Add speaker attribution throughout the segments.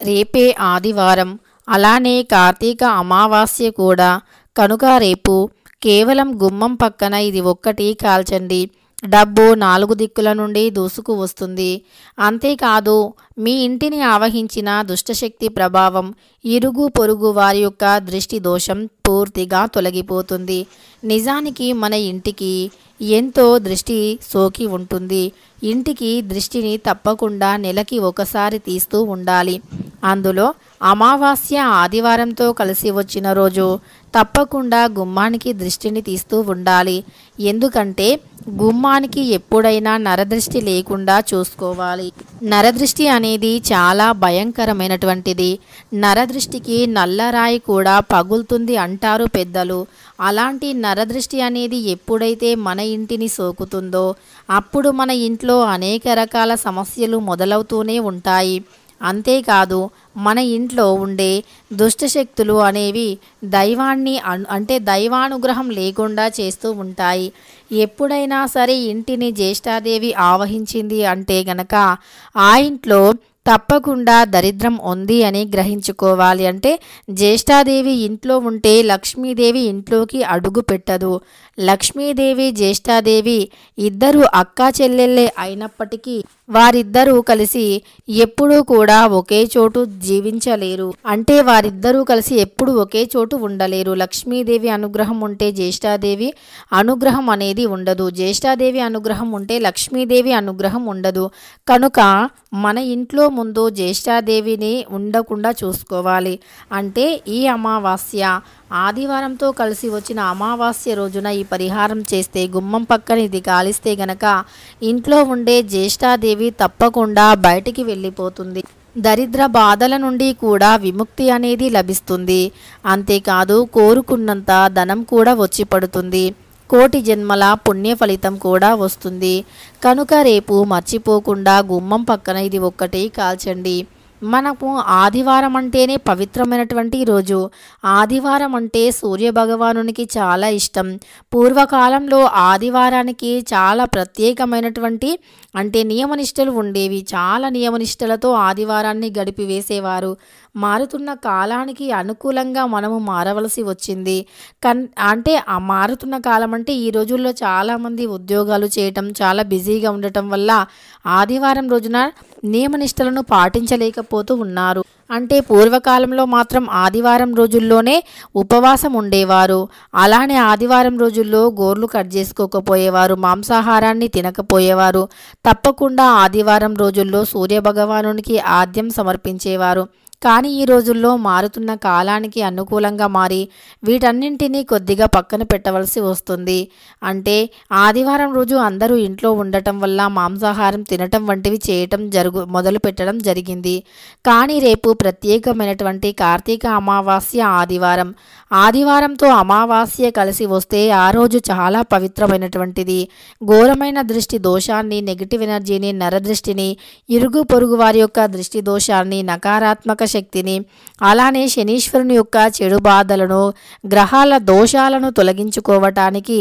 Speaker 1: రేపే ఆదివారం, అలానే కార్తీక అమావాస్య కూడా. కనుక రేపు కేవలం గుమ్మం పక్కన ఇది ఒక్కటి కాల్చండి. డబ్బు 4 దిక్కుల నుండి దూసుకు వస్తుంది. అంతేకాదు మీ ఇంటిని ఆవహించిన దుష్టశక్తి ప్రభావం, ఇరుగు పొరుగు వారి యొక్క దృష్టి దోషం పూర్తిగా తొలగిపోతుంది. నిజానికి మన ఇంటికి ఎంతో దృష్టి సోకి ఉంటుంది. ఇంటికి దృష్టిని తప్పకుండా నెలకి ఒకసారి తీస్తూ ఉండాలి. అందులో అమావాస్య ఆదివారంతో కలిసి వచ్చిన రోజు తప్పకుండా గుమ్మానికి దృష్టిని తీస్తూ ఉండాలి. ఎందుకంటే గుమ్మానికి ఎప్పుడైనా నరదృష్టి లేకుండా చూసుకోవాలి. నరదృష్టి అనేది చాలా భయంకరమైనటువంటిది. నరదృష్టికి నల్లరాయి కూడా పగులుతుంది అంటారు పెద్దలు. అలాంటి నరదృష్టి అనేది ఎప్పుడైతే మన ఇంటిని సోకుతుందో అప్పుడు మన ఇంట్లో అనేక రకాల సమస్యలు మొదలవుతూనే ఉంటాయి. అంతేకాదు మన ఇంట్లో ఉండే దుష్టశక్తులు అనేవి దైవాన్ని అంటే దైవానుగ్రహం లేకుండా చేస్తూ ఉంటాయి. ఎప్పుడైనా సరే ఇంటిని జ్యేష్ఠాదేవి ఆవహించింది అంటే గనక ఆ ఇంట్లో తప్పకుండా దరిద్రం ఉంది అని గ్రహించుకోవాలి. అంటే జ్యేష్ఠాదేవి ఇంట్లో ఉంటే లక్ష్మీదేవి ఇంట్లోకి అడుగు పెట్టదు. లక్ష్మీదేవి జ్యేష్ఠాదేవి ఇద్దరు అక్కా చెల్లెళ్ళే అయినప్పటికీ వారిద్దరూ కలిసి ఎప్పుడూ కూడా ఒకే చోటు జీవించలేరు. అంటే వారిద్దరూ కలిసి ఎప్పుడు ఒకే చోటు ఉండలేరు. లక్ష్మీదేవి అనుగ్రహం ఉంటే జ్యేష్ఠాదేవి అనుగ్రహం అనేది ఉండదు. జ్యేష్ఠాదేవి అనుగ్రహం ఉంటే లక్ష్మీదేవి అనుగ్రహం ఉండదు. కనుక మన ఇంట్లో ముందు జ్యేష్ఠాదేవిని ఉండకుండా చూసుకోవాలి. అంటే ఈ అమావాస్య ఆదివారంతో కలిసి వచ్చిన అమావాస్య రోజున ఈ పరిహారం చేస్తే, గుమ్మం పక్కన ఇది కాలిస్తే గనక ఇంట్లో ఉండే జ్యేష్ఠాదేవి తప్పకుండా బయటికి వెళ్ళిపోతుంది. దరిద్ర బాధల నుండి కూడా విముక్తి అనేది లభిస్తుంది. అంతేకాదు కోరుకున్నంత ధనం కూడా వచ్చి పడుతుంది. కోటి జన్మల పుణ్య ఫలితం కూడా వస్తుంది. కనుక రేపు మర్చిపోకుండా గుమ్మం పక్కన ఇది ఒక్కటి కాల్చండి. మనకు ఆదివారం అంటేనే పవిత్రమైనటువంటి రోజు. ఆదివారం అంటే సూర్యభగవానునికి చాలా ఇష్టం. పూర్వకాలంలో ఆదివారానికి చాలా ప్రత్యేకమైనటువంటి అంటే నియమనిష్టలు ఉండేవి. చాలా నియమనిష్టలతో ఆదివారాన్ని గడిపివేసేవారు. మారుతున్న కాలానికి అనుకూలంగా మనము మారవలసి వచ్చింది. అంటే ఆ మారుతున్న కాలం అంటే ఈ రోజుల్లో చాలామంది ఉద్యోగాలు చేయటం, చాలా బిజీగా ఉండటం వల్ల ఆదివారం రోజున నియమనిష్టలను పాటించలేకపోతూ ఉన్నారు. అంటే పూర్వకాలంలో మాత్రం ఆదివారం రోజుల్లోనే ఉపవాసం ఉండేవారు. అలానే ఆదివారం రోజుల్లో గోర్లు కట్ చేసుకోకపోయేవారు, మాంసాహారాన్ని తినకపోయేవారు. తప్పకుండా ఆదివారం రోజుల్లో సూర్యభగవానునికి ఆద్యం సమర్పించేవారు. కానీ ఈ రోజుల్లో మారుతున్న కాలానికి అనుకూలంగా మారి వీటన్నింటినీ కొద్దిగా పక్కన పెట్టవలసి వస్తుంది. అంటే ఆదివారం రోజు అందరూ ఇంట్లో ఉండటం వల్ల మాంసాహారం తినటం వంటివి చేయటం మొదలు పెట్టడం జరిగింది. కానీ రేపు ప్రత్యేకమైనటువంటి కార్తీక అమావాస్య ఆదివారం. ఆదివారంతో అమావాస్య కలిసి వస్తే ఆ రోజు చాలా పవిత్రమైనటువంటిది. ఘోరమైన దృష్టి దోషాన్ని, నెగిటివ్ ఎనర్జీని, నరదృష్టిని, ఇరుగు పొరుగు వారి యొక్క దృష్టి దోషాన్ని, నకారాత్మక శక్తిని, అలానే శనీశ్వరుని యొక్క చెడు బాధలను, గ్రహాల దోషాలను తొలగించుకోవటానికి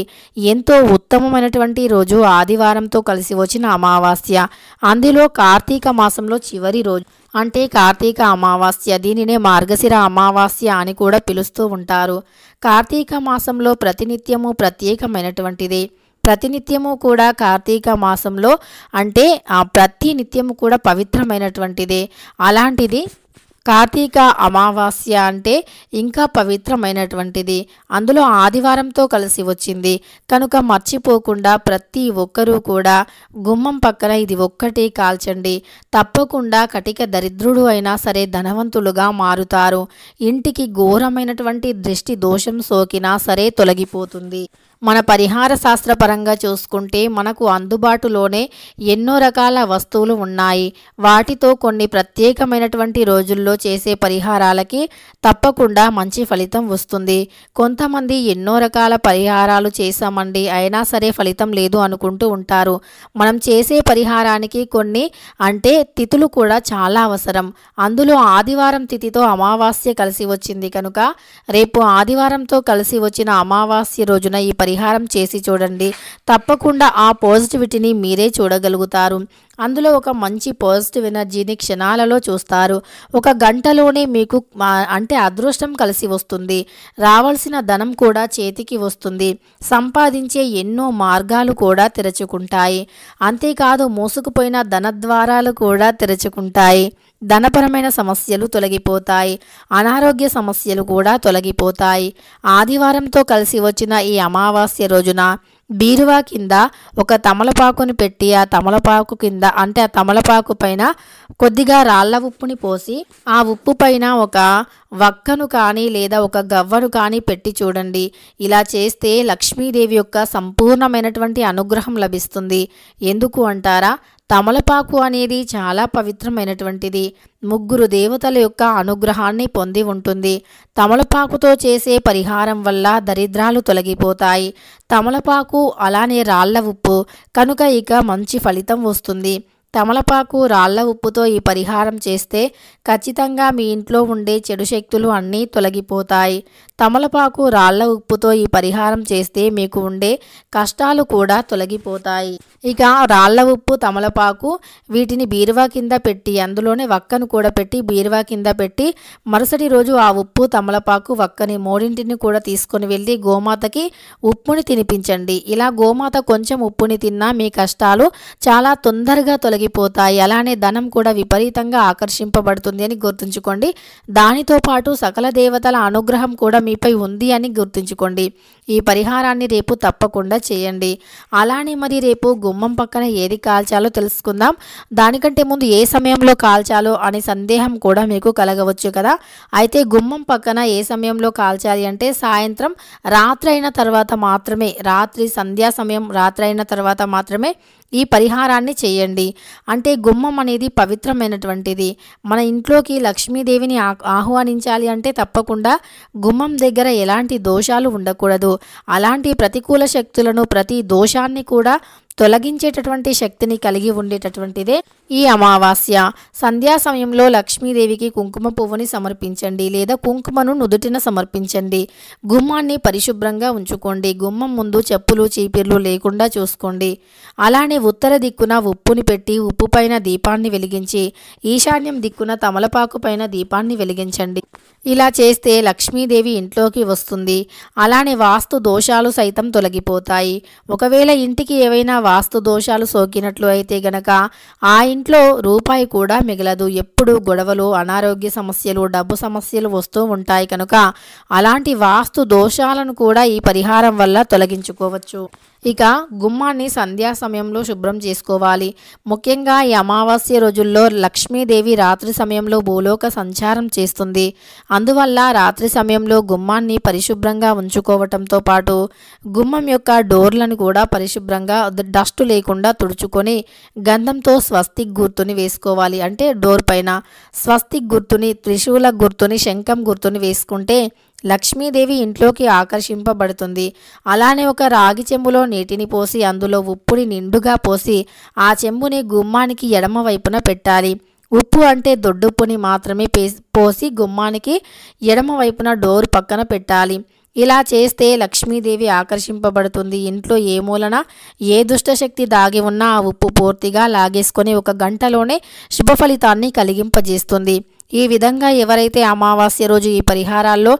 Speaker 1: ఎంతో ఉత్తమమైనటువంటి రోజు ఆదివారంతో కలిసి వచ్చిన అమావాస్య. అందులో కార్తీక మాసంలో చివరి రోజు అంటే కార్తీక అమావాస్య. దీనినే మార్గశిర అమావాస్య అని కూడా పిలుస్తూ ఉంటారు. కార్తీక మాసంలో ప్రతినిత్యము ప్రత్యేకమైనటువంటిది. ప్రతినిత్యము కూడా కార్తీక మాసంలో అంటే ప్రతి నిత్యము కూడా పవిత్రమైనటువంటిదే. అలాంటిది కార్తీక అమావాస్య అంటే ఇంకా పవిత్రమైనటువంటిది. అందులో ఆదివారంతో కలిసి వచ్చింది కనుక మర్చిపోకుండా ప్రతి ఒక్కరూ కూడా గుమ్మం పక్కన ఇది ఒక్కటి కాల్చండి. తప్పకుండా కటిక దరిద్రుడు అయినా సరే ధనవంతులుగా మారుతారు. ఇంటికి ఘోరమైనటువంటి దృష్టి దోషం సోకినా సరే తొలగిపోతుంది. మన పరిహార శాస్త్రపరంగా చూసుకుంటే మనకు అందుబాటులోనే ఎన్నో రకాల వస్తువులు ఉన్నాయి. వాటితో కొన్ని ప్రత్యేకమైనటువంటి రోజుల్లో చేసే పరిహారాలకి తప్పకుండా మంచి ఫలితం వస్తుంది. కొంతమంది ఎన్నో రకాల పరిహారాలు చేశామండి అయినా సరే ఫలితం లేదు అనుకుంటూ ఉంటారు. మనం చేసే పరిహారానికి కొన్ని అంటే తిథులు కూడా చాలా అవసరం. అందులో ఆదివారం తిథితో అమావాస్య కలిసి వచ్చింది కనుక రేపు ఆదివారంతో కలిసి వచ్చిన అమావాస్య రోజున ఈ పరిహారం చేసి చూడండి. తప్పకుండా ఆ పాజిటివిటీని మీరే చూడగలుగుతారు. అందులో ఒక మంచి పాజిటివ్ ఎనర్జీని క్షణాలలో చూస్తారు. ఒక గంటలోనే మీకు అంటే అదృష్టం కలిసి వస్తుంది. రావాల్సిన ధనం కూడా చేతికి వస్తుంది. సంపాదించే ఎన్నో మార్గాలు కూడా తెరుచుకుంటాయి. అంతేకాదు మూసుకుపోయిన ధనద్వారాలు కూడా తెరుచుకుంటాయి. ధనపరమైన సమస్యలు తొలగిపోతాయి. అనారోగ్య సమస్యలు కూడా తొలగిపోతాయి. ఆదివారంతో కలిసి వచ్చిన ఈ అమావాస్య రోజున బీరువా కింద ఒక తమలపాకుని పెట్టి ఆ తమలపాకు కింద అంటే ఆ తమలపాకు పైన కొద్దిగా రాళ్ళ ఉప్పుని పోసి ఆ ఉప్పు పైన ఒక వక్కను కానీ లేదా ఒక గవ్వను కానీ పెట్టి చూడండి. ఇలా చేస్తే లక్ష్మీదేవి యొక్క సంపూర్ణమైనటువంటి అనుగ్రహం లభిస్తుంది. ఎందుకు అంటారా? తమలపాకు అనేది చాలా పవిత్రమైనటువంటిది. ముగ్గురు దేవతల యొక్క అనుగ్రహాన్ని పొంది ఉంటుంది. తమలపాకుతో చేసే పరిహారం వల్ల దరిద్రాలు తొలగిపోతాయి. తమలపాకు అలానే రాళ్ళ ఉప్పు కనుక ఇక మంచి ఫలితం వస్తుంది. తమలపాకు రాళ్ళ ఉప్పుతో ఈ పరిహారం చేస్తే ఖచ్చితంగా మీ ఇంట్లో ఉండే చెడు శక్తులు అన్నీ తొలగిపోతాయి. తమలపాకు రాళ్ళ ఉప్పుతో ఈ పరిహారం చేస్తే మీకు ఉండే కష్టాలు కూడా తొలగిపోతాయి. ఇక రాళ్ళ ఉప్పు తమలపాకు వీటిని బీరువా కింద పెట్టి అందులోనే వక్కను కూడా పెట్టి బీరువా కింద పెట్టి మరుసటి రోజు ఆ ఉప్పు తమలపాకు వక్కని మూడింటిని కూడా తీసుకొని వెళ్ళి గోమాతకి ఉప్పుని తినిపించండి. ఇలా గోమాత కొంచెం ఉప్పుని తిన్నా మీ కష్టాలు చాలా తొందరగా తొలగిపోతాయి. అలానే ధనం కూడా విపరీతంగా ఆకర్షింపబడుతుంది అని గుర్తుంచుకోండి. దానితో పాటు సకల దేవతల అనుగ్రహం కూడా మీపై ఉంది అని గుర్తుంచుకోండి. ఈ పరిహారాన్ని రేపు తప్పకుండా చేయండి. అలానే మరి రేపు గుమ్మం పక్కన ఏది కాల్చాలో తెలుసుకుందాం. దానికంటే ముందు ఏ సమయంలో కాల్చాలో అనే సందేహం కూడా మీకు కలగవచ్చు కదా. అయితే గుమ్మం పక్కన ఏ సమయంలో కాల్చాలి అంటే సాయంత్రం రాత్రి అయిన తర్వాత మాత్రమే, రాత్రి సంధ్యా సమయం రాత్రి అయిన తర్వాత మాత్రమే ఈ పరిహారాన్ని చేయండి. అంటే గుమ్మం అనేది పవిత్రమైనటువంటిది. మన ఇంట్లోకి లక్ష్మీదేవిని ఆహ్వానించాలి అంటే తప్పకుండా గుమ్మం దగ్గర ఎలాంటి దోషాలు ఉండకూడదు. అలాంటి ప్రతికూల శక్తులను ప్రతి దోషాన్ని కూడా తొలగించేటటువంటి శక్తిని కలిగి ఉండేటటువంటిదే ఈ అమావాస్య. సంధ్యా సమయంలో లక్ష్మీదేవికి కుంకుమ పువ్వుని సమర్పించండి లేదా కుంకుమను నుదుటిన సమర్పించండి. గుమ్మాన్ని పరిశుభ్రంగా ఉంచుకోండి. గుమ్మం ముందు చెప్పులు చీపిర్లు లేకుండా చూసుకోండి. అలానే ఉత్తర దిక్కున ఉప్పుని పెట్టి ఉప్పు పైన దీపాన్ని వెలిగించి ఈశాన్యం దిక్కున తమలపాకు పైన దీపాన్ని వెలిగించండి. ఇలా చేస్తే లక్ష్మీదేవి ఇంట్లోకి వస్తుంది. అలానే వాస్తు దోషాలు సైతం తొలగిపోతాయి. ఒకవేళ ఇంటికి ఏవైనా వాస్తు దోషాలు సోకినట్లు అయితే గనక ఆ ఇంట్లో రూపాయి కూడా మిగలదు. ఎప్పుడు గొడవలు, అనారోగ్య సమస్యలు, డబ్బు సమస్యలు వస్తూ ఉంటాయి. కనుక అలాంటి వాస్తు దోషాలను కూడా ఈ పరిహారం వల్ల తొలగించుకోవచ్చు. ఇక గుమ్మాన్ని సంధ్యా సమయంలో శుభ్రం చేసుకోవాలి. ముఖ్యంగా ఈ అమావాస్య రోజుల్లో లక్ష్మీదేవి రాత్రి సమయంలో భూలోక సంచారం చేస్తుంది. అందువల్ల రాత్రి సమయంలో గుమ్మాన్ని పరిశుభ్రంగా ఉంచుకోవటంతో పాటు గుమ్మం యొక్క డోర్లను కూడా పరిశుభ్రంగా డస్ట్ లేకుండా తుడుచుకొని గంధంతో స్వస్తిక్ గుర్తుని వేసుకోవాలి. అంటే డోర్ పైన స్వస్తిక్ గుర్తుని, త్రిశూల గుర్తుని, శంఖం గుర్తుని వేసుకుంటే లక్ష్మీదేవి ఇంట్లోకి ఆకర్షింపబడుతుంది. అలానే ఒక రాగి చెంబులో నీటిని పోసి అందులో ఉప్పుని నిండుగా పోసి ఆ చెంబుని గుమ్మానికి ఎడమ వైపున పెట్టాలి. ఉప్పు అంటే దొడ్డుప్పుని మాత్రమే పోసి గుమ్మానికి ఎడమ వైపున డోర్ పక్కన పెట్టాలి. ఇలా చేస్తే లక్ష్మీదేవి ఆకర్షింపబడుతుంది. ఇంట్లో ఏ మూలన ఏ దుష్టశక్తి దాగి ఉన్నా ఆ ఉప్పు పూర్తిగా లాగేసుకొని ఒక గంటలోనే శుభ ఫలితాన్ని కలిగింపజేస్తుంది. ఈ విధంగా ఎవరైతే అమావాస్య రోజు ఈ పరిహారాల్లో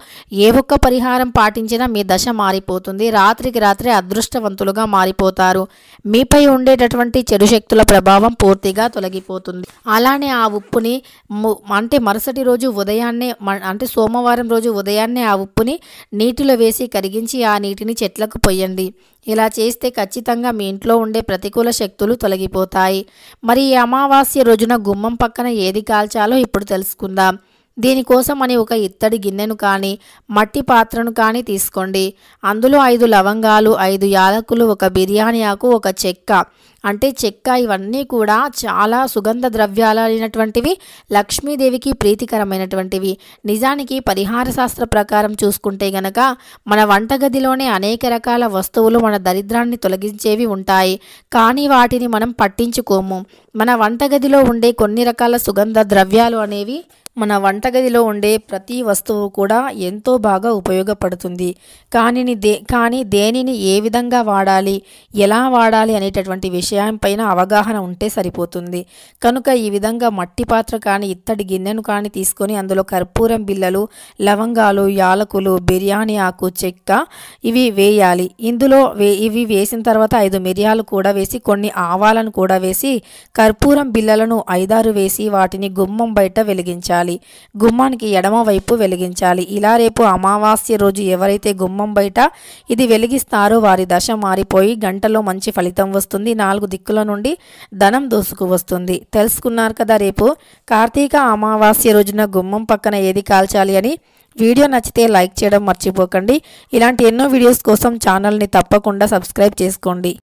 Speaker 1: ఏ ఒక్క పరిహారం పాటించినా మీ దశ మారిపోతుంది. రాత్రికి రాత్రే అదృష్టవంతులుగా మారిపోతారు. మీపై ఉండేటటువంటి చెడు శక్తుల ప్రభావం పూర్తిగా తొలగిపోతుంది. అలానే ఆ ఉప్పుని అంటే మరుసటి రోజు ఉదయాన్నే అంటే సోమవారం రోజు ఉదయాన్నే ఆ ఉప్పుని నీటిలో వేసి కరిగించి ఆ నీటిని చెట్లకు పొయ్యండి. ఇలా చేస్తే ఖచ్చితంగా మీ ఇంట్లో ఉండే ప్రతికూల శక్తులు తొలగిపోతాయి. మరి ఈ అమావాస్య రోజున గుమ్మం పక్కన ఏది కాల్చాలో ఇప్పుడు తెలుసుకుందాం. దీనికోసం అని ఒక ఇత్తడి గిన్నెను కానీ మట్టి పాత్రను కానీ తీసుకోండి. అందులో 5 లవంగాలు, 5 యాలకులు, ఒక బిర్యానీ ఆకు, ఒక చెక్క అంటే చెక్క ఇవన్నీ కూడా చాలా సుగంధ ద్రవ్యాలైనటువంటివి, లక్ష్మీదేవికి ప్రీతికరమైనటువంటివి. నిజానికి పరిహార శాస్త్ర ప్రకారం చూసుకుంటే గనక మన వంటగదిలోనే అనేక రకాల వస్తువులు మన దరిద్రాన్ని తొలగించేవి ఉంటాయి. కానీ వాటిని మనం పట్టించుకోము. మన వంటగదిలో ఉండే కొన్ని రకాల సుగంధ ద్రవ్యాలు అనేవి మన వంటగదిలో ఉండే ప్రతి వస్తువు కూడా ఎంతో బాగా ఉపయోగపడుతుంది. కానీ దేనిని ఏ విధంగా వాడాలి, ఎలా వాడాలి అనేటటువంటి విషయంపైన అవగాహన ఉంటే సరిపోతుంది. కనుక ఈ విధంగా మట్టి పాత్ర కానీ ఇత్తడి గిన్నెను కానీ తీసుకొని అందులో కర్పూరం బిళ్ళలు, లవంగాలు, యాలకులు, బిర్యానీ ఆకు, చెక్క ఇవి వేయాలి. ఇందులో ఇవి వేసిన తర్వాత 5 మిరియాలు కూడా వేసి కొన్ని ఆవాలను కూడా వేసి కర్పూరం బిళ్ళలను 5-6 వేసి వాటిని గుమ్మం బయట వెలిగించాలి. గుమ్మానికి ఎడమ వైపు వెలిగించాలి. ఇలా రేపు అమావాస్య రోజు ఎవరైతే గుమ్మం బయట ఇది వెలిగిస్తారో వారి దశ మారిపోయి గంటలో మంచి ఫలితం వస్తుంది. 4 దిక్కుల నుండి ధనం దోసుకు వస్తుంది. తెలుసుకున్నారు కదా రేపు కార్తీక అమావాస్య రోజున గుమ్మం పక్కన ఏది కాల్చాలి అని. వీడియో నచ్చితే లైక్ చేయడం మర్చిపోకండి. ఇలాంటి ఎన్నో వీడియోస్ కోసం ఛానల్ని తప్పకుండా సబ్స్క్రైబ్ చేసుకోండి.